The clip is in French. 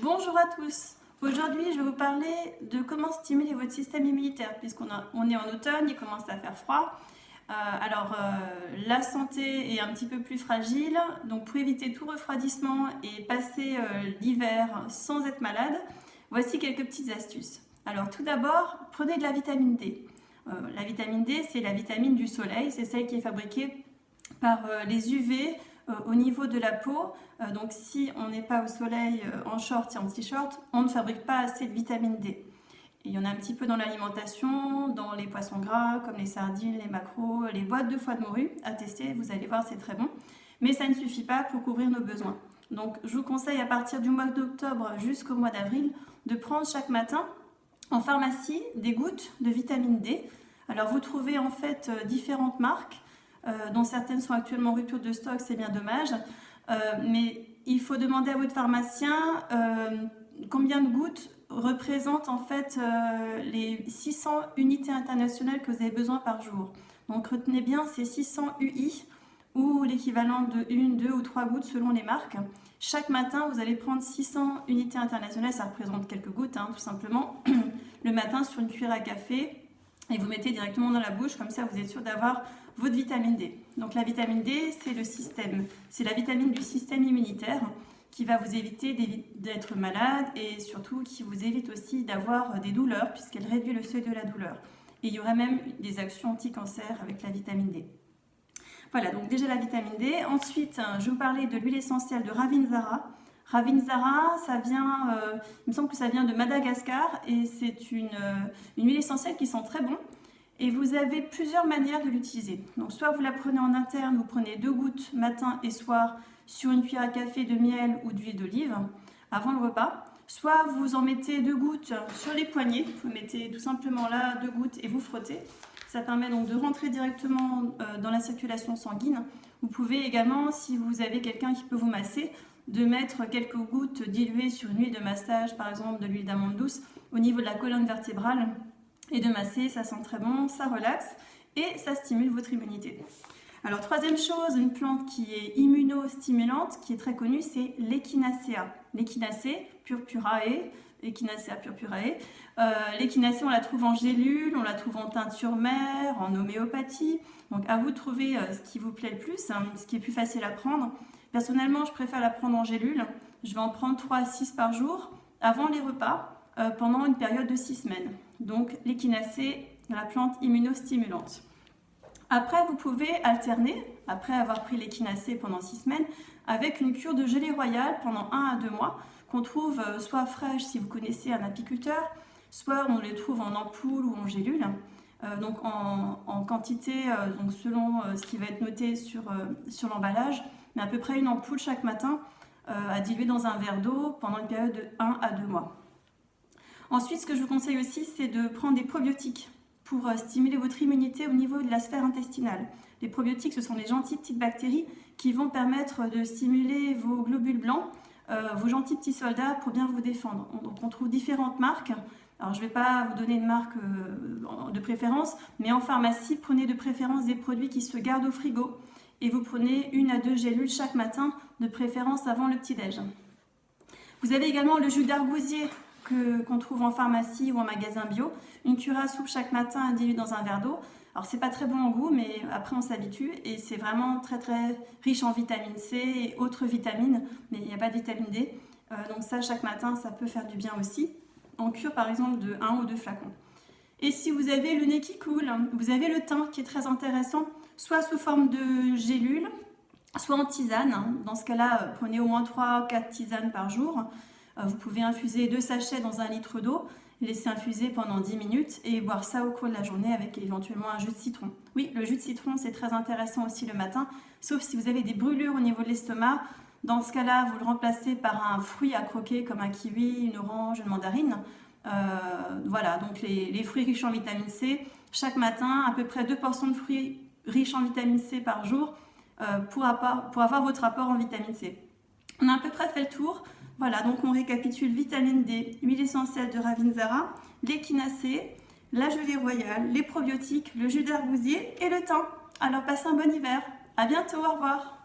Bonjour à tous. Aujourd'hui, je vais vous parler de comment stimuler votre système immunitaire puisqu'on est en automne, il commence à faire froid. La santé est un petit peu plus fragile, donc pour éviter tout refroidissement et passer l'hiver sans être malade, voici quelques petites astuces. Alors tout d'abord, prenez de la vitamine D. La vitamine D, c'est la vitamine du soleil, c'est celle qui est fabriquée par les UV au niveau de la peau. Donc si on n'est pas au soleil en short et en t-shirt, on ne fabrique pas assez de vitamine D. Il y en a un petit peu dans l'alimentation, dans les poissons gras comme les sardines, les maquereaux, les boîtes de foie de morue à tester, vous allez voir, c'est très bon. Mais ça ne suffit pas pour couvrir nos besoins. Donc je vous conseille à partir du mois d'octobre jusqu'au mois d'avril de prendre chaque matin en pharmacie des gouttes de vitamine D. Alors vous trouvez en fait différentes marques, dont certaines sont actuellement en rupture de stock, c'est bien dommage. Mais il faut demander à votre pharmacien combien de gouttes représentent en fait les 600 unités internationales que vous avez besoin par jour. Donc retenez bien ces 600 UI ou l'équivalent de 1, 2 ou 3 gouttes selon les marques. Chaque matin, vous allez prendre 600 unités internationales, ça représente quelques gouttes tout simplement, le matin sur une cuillère à café et vous mettez directement dans la bouche, comme ça vous êtes sûr d'avoir votre vitamine D. Donc la vitamine D, c'est la vitamine du système immunitaire qui va vous éviter d'être malade et surtout qui vous évite aussi d'avoir des douleurs puisqu'elle réduit le seuil de la douleur. Et il y aurait même des actions anti-cancer avec la vitamine D. Voilà, donc déjà la vitamine D. Ensuite, je vais vous parler de l'huile essentielle de Ravintsara. Ravintsara, ça vient, il me semble que ça vient de Madagascar et c'est une huile essentielle qui sent très bon. Et vous avez plusieurs manières de l'utiliser. Donc soit vous la prenez en interne, vous prenez 2 gouttes matin et soir sur une cuillère à café de miel ou d'huile d'olive avant le repas. Soit vous en mettez 2 gouttes sur les poignets, vous mettez tout simplement là 2 gouttes et vous frottez. Ça permet donc de rentrer directement dans la circulation sanguine. Vous pouvez également, si vous avez quelqu'un qui peut vous masser, de mettre quelques gouttes diluées sur une huile de massage, par exemple de l'huile d'amande douce, au niveau de la colonne vertébrale et de masser, ça sent très bon, ça relaxe et ça stimule votre immunité. Alors troisième chose, une plante qui est immunostimulante, qui est très connue, c'est l'Echinacea. L'Echinacée purpurae, Echinacea purpurae. L'Echinacée, on la trouve en gélule, on la trouve en teinture mère, en homéopathie. Donc à vous de trouver ce qui vous plaît le plus, ce qui est plus facile à prendre. Personnellement, je préfère la prendre en gélule. Je vais en prendre 3 à 6 par jour avant les repas pendant une période de 6 semaines. Donc l'Echinacée, la plante immunostimulante. Après, vous pouvez alterner, après avoir pris l'Echinacée pendant 6 semaines, avec une cure de gelée royale pendant 1 à 2 mois, qu'on trouve soit fraîche si vous connaissez un apiculteur, soit on les trouve en ampoule ou en gélule. Donc en quantité, donc selon ce qui va être noté sur l'emballage, mais à peu près une ampoule chaque matin à diluer dans un verre d'eau pendant une période de 1 à 2 mois. Ensuite, ce que je vous conseille aussi, c'est de prendre des probiotiques pour stimuler votre immunité au niveau de la sphère intestinale. Les probiotiques, ce sont des gentilles petites bactéries qui vont permettre de stimuler vos globules blancs, vos gentils petits soldats pour bien vous défendre. Donc on trouve différentes marques. Alors je ne vais pas vous donner une marque de préférence, mais en pharmacie, prenez de préférence des produits qui se gardent au frigo et vous prenez 1 à 2 gélules chaque matin, de préférence avant le petit-déj. Vous avez également le jus d'argousier qu'on trouve en pharmacie ou en magasin bio, une cuillère à soupe chaque matin à diluer dans un verre d'eau. Alors c'est pas très bon en goût, mais après on s'habitue et c'est vraiment très très riche en vitamine C et autres vitamines, mais il n'y a pas de vitamine D. Donc ça chaque matin ça peut faire du bien aussi, en cure par exemple de 1 ou 2 flacons. Et si vous avez le nez qui coule, vous avez le thym qui est très intéressant, soit sous forme de gélule, soit en tisane. Dans ce cas-là, prenez au moins 3 ou 4 tisanes par jour. Vous pouvez infuser 2 sachets dans 1 litre d'eau, laisser infuser pendant 10 minutes et boire ça au cours de la journée avec éventuellement un jus de citron. Oui, le jus de citron, c'est très intéressant aussi le matin, sauf si vous avez des brûlures au niveau de l'estomac. Dans ce cas-là, vous le remplacez par un fruit à croquer comme un kiwi, une orange, une mandarine. Voilà, donc les fruits riches en vitamine C, chaque matin, à peu près 2 portions de fruits riches en vitamine C par jour pour avoir votre apport en vitamine C. On a à peu près fait le tour. Voilà, donc on récapitule vitamine D, huile essentielle de Ravintsara, l'Echinacée, la gelée royale, les probiotiques, le jus d'argousier et le thym. Alors passez un bon hiver. À bientôt, au revoir.